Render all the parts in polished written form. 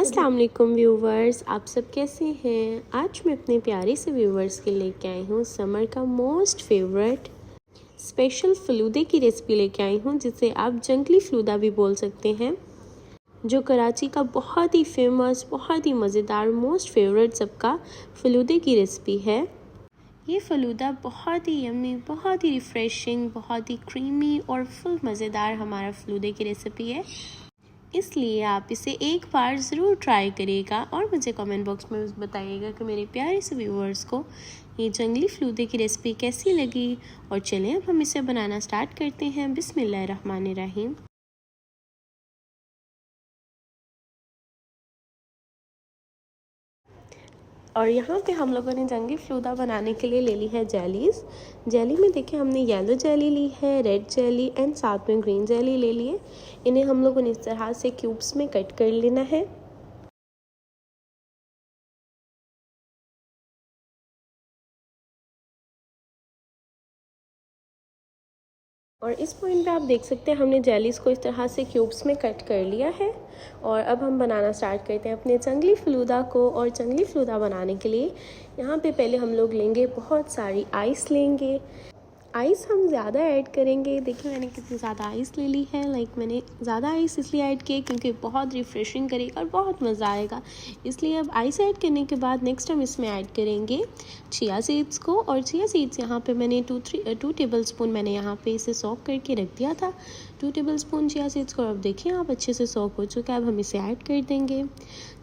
अस्सलाम वालेकुम व्यूवर्स, आप सब कैसे हैं। आज मैं अपने प्यारे से व्यूवर्स के लेके आई हूँ समर का मोस्ट फेवरेट स्पेशल फ़लूदे की रेसिपी लेके आई हूँ, जिसे आप जंगली फ़लूदा भी बोल सकते हैं, जो कराची का बहुत ही फेमस, बहुत ही मज़ेदार, मोस्ट फेवरेट सबका फ़लूदे की रेसिपी है। ये फ़लूदा बहुत ही यम्मी, बहुत ही रिफ़्रेशिंग, बहुत ही क्रीमी और फुल मज़ेदार हमारा फ़लूदे की रेसिपी है। इसलिए आप इसे एक बार ज़रूर ट्राई करिएगा और मुझे कमेंट बॉक्स में बताइएगा कि मेरे प्यारे से व्यूअर्स को ये जंगली फ़लूदे की रेसिपी कैसी लगी। और चलें अब हम इसे बनाना स्टार्ट करते हैं। बिस्मिल्लाहिर्रहमानिर्रहीम। और यहाँ पे हम लोगों ने जंगली फ़लूदा बनाने के लिए ले ली है जेलीज़। जेली में देखिए हमने येलो जेली ली है, रेड जेली एंड साथ में ग्रीन जेली ले लिए। इन्हें हम लोगों ने इस तरह से क्यूब्स में कट कर लेना है। और इस पॉइंट पे आप देख सकते हैं हमने जेलीज़ को इस तरह से क्यूब्स में कट कर लिया है। और अब हम बनाना स्टार्ट करते हैं अपने जंगली फ़लूदा को। और जंगली फ़लूदा बनाने के लिए यहाँ पे पहले हम लोग लेंगे बहुत सारी आइस लेंगे। आइस हम ज़्यादा ऐड करेंगे। देखिए मैंने कितनी ज़्यादा आइस ले ली है। मैंने ज़्यादा आइस इसलिए ऐड किए क्योंकि बहुत रिफ़्रेशिंग करेगा और बहुत मज़ा आएगा। इसलिए अब आइस ऐड करने के बाद नेक्स्ट हम इसमें ऐड करेंगे चिया सीड्स को। और चिया सीड्स यहाँ पे मैंने 2 टेबल स्पून मैंने यहाँ पे इसे सॉक करके रख दिया था। 2 टेबल स्पून चिया सीड्स को अब देखिए आप अच्छे से सॉक हो चुका है। अब हम इसे ऐड कर देंगे।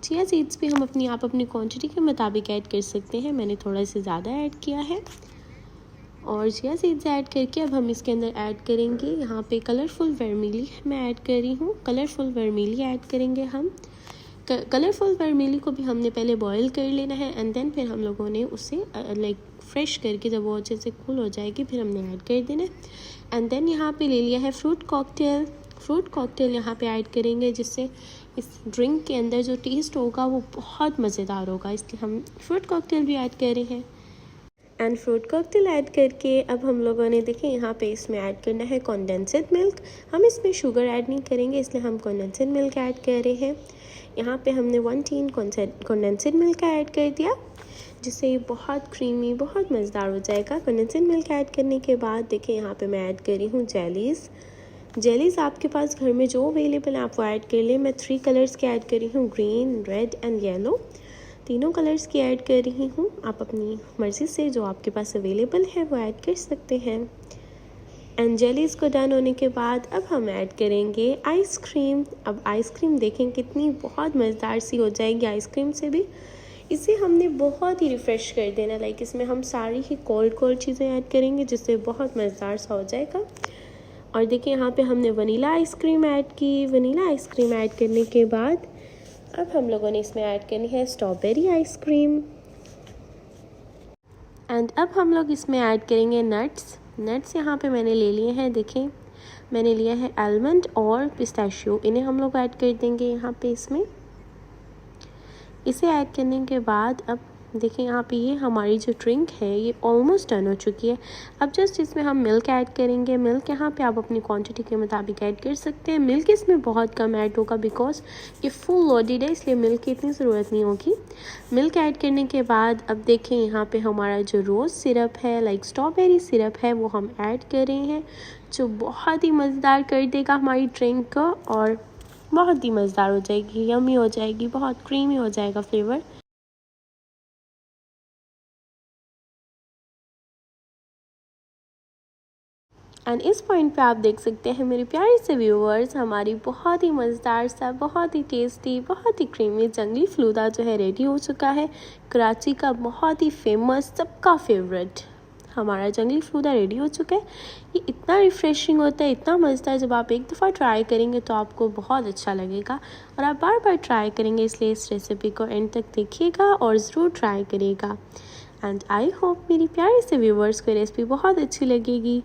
चिया सीड्स भी हम अपनी क्वान्टिटी के मुताबिक ऐड कर सकते हैं। मैंने थोड़ा से ज़्यादा ऐड किया है। और चिया सीड्स ऐड करके अब हम इसके अंदर ऐड करेंगे यहाँ पे कलरफुल वर्मीली मैं ऐड कर रही हूँ। कलरफुल वर्मीली ऐड करेंगे हम। कलरफुल वर्मीली को भी हमने पहले बॉईल कर लेना है एंड देन फिर हम लोगों ने उसे फ्रेश करके जब वो अच्छे से कूल हो जाएगी फिर हमने ऐड कर देना है। एंड देन यहाँ पे ले लिया है फ्रूट कॉकटेल यहाँ पे ऐड करेंगे, जिससे इस ड्रिंक के अंदर जो टेस्ट होगा वो बहुत मज़ेदार होगा। इसलिए हम फ्रूट कॉकटेल भी ऐड कर रहे हैं। एंड फ्रूट कॉकटेल ऐड करके अब हम लोगों ने देखिए यहाँ पे इसमें ऐड करना है कंडेंस्ड मिल्क। हम इसमें शुगर ऐड नहीं करेंगे, इसलिए हम कंडेंस्ड मिल्क ऐड कर रहे हैं। यहाँ पे हमने 1 टीन कंडेंस्ड मिल्क ऐड कर दिया, जिससे ये बहुत क्रीमी, बहुत मज़ेदार हो जाएगा। कंडेंस्ड मिल्क ऐड करने के बाद देखिए यहाँ पे मैं ऐड कर रही हूँ जेलीज़ आपके पास घर में जो अवेलेबल है आप वो ऐड कर लें। मैं 3 कलर्स के ऐड कर रही हूँ, ग्रीन, रेड एंड येलो। तीनों कलर्स की ऐड कर रही हूँ। आप अपनी मर्ज़ी से जो आपके पास अवेलेबल है वो ऐड कर सकते हैं। एंड जेलीज़ को डन होने के बाद अब हम ऐड करेंगे आइसक्रीम। अब आइसक्रीम देखें कितनी बहुत मज़ेदार सी हो जाएगी आइसक्रीम से भी। इसे हमने बहुत ही रिफ़्रेश कर देना। इसमें हम सारी ही कोल्ड चीज़ें ऐड करेंगे, जिससे बहुत मज़ेदार सा हो जाएगा। और देखिए यहाँ पे हमने वनीला आइसक्रीम ऐड की। वनीला आइसक्रीम ऐड करने के बाद अब हम लोगों ने इसमें ऐड करनी है स्ट्रॉबेरी आइसक्रीम। एंड अब हम लोग इसमें ऐड करेंगे नट्स यहाँ पे मैंने ले लिए हैं। देखें मैंने लिया है आलमंड और पिस्ताशियो। इन्हें हम लोग ऐड कर देंगे यहाँ पे इसमें। इसे ऐड करने के बाद अब देखिए यहाँ पे ये हमारी जो ड्रिंक है ये ऑलमोस्ट डन हो चुकी है। अब जस्ट इसमें हम मिल्क ऐड करेंगे। मिल्क यहाँ पे आप अपनी क्वांटिटी के मुताबिक ऐड कर सकते हैं। मिल्क इसमें बहुत कम ऐड होगा बिकॉज ये फुल लोडेड है, इसलिए मिल्क की इतनी ज़रूरत नहीं होगी। मिल्क ऐड करने के बाद अब देखें यहाँ पे हमारा जो रोज़ सिरप है, स्ट्रॉबेरी सिरप है, वो हम ऐड कर रहे हैं, जो बहुत ही मज़ेदार कर देगा हमारी ड्रिंक को और बहुत ही मज़ेदार हो जाएगी, यम्मी हो जाएगी, बहुत क्रीमी हो जाएगा फ्लेवर। एंड इस पॉइंट पे आप देख सकते हैं मेरे प्यारे से व्यूअर्स, हमारी बहुत ही मज़ेदार सा, बहुत ही टेस्टी, बहुत ही क्रीमी जंगली फ़लूदा जो है रेडी हो चुका है। कराची का बहुत ही फेमस, सबका फेवरेट हमारा जंगली फ़लूदा रेडी हो चुका है। ये इतना रिफ़्रेशिंग होता है, इतना मज़ेदार, जब आप एक दफ़ा ट्राई करेंगे तो आपको बहुत अच्छा लगेगा और आप बार बार ट्राई करेंगे। इसलिए इस रेसिपी को एंड तक देखिएगा और ज़रूर ट्राई करिएगा। एंड आई होप मेरी प्यारे से व्यूअर्स को रेसिपी बहुत अच्छी लगेगी।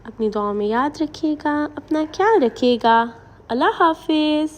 अपनी दुआ में याद रखिएगा, अपना ख्याल रखिएगा। अल्लाह हाफिज़।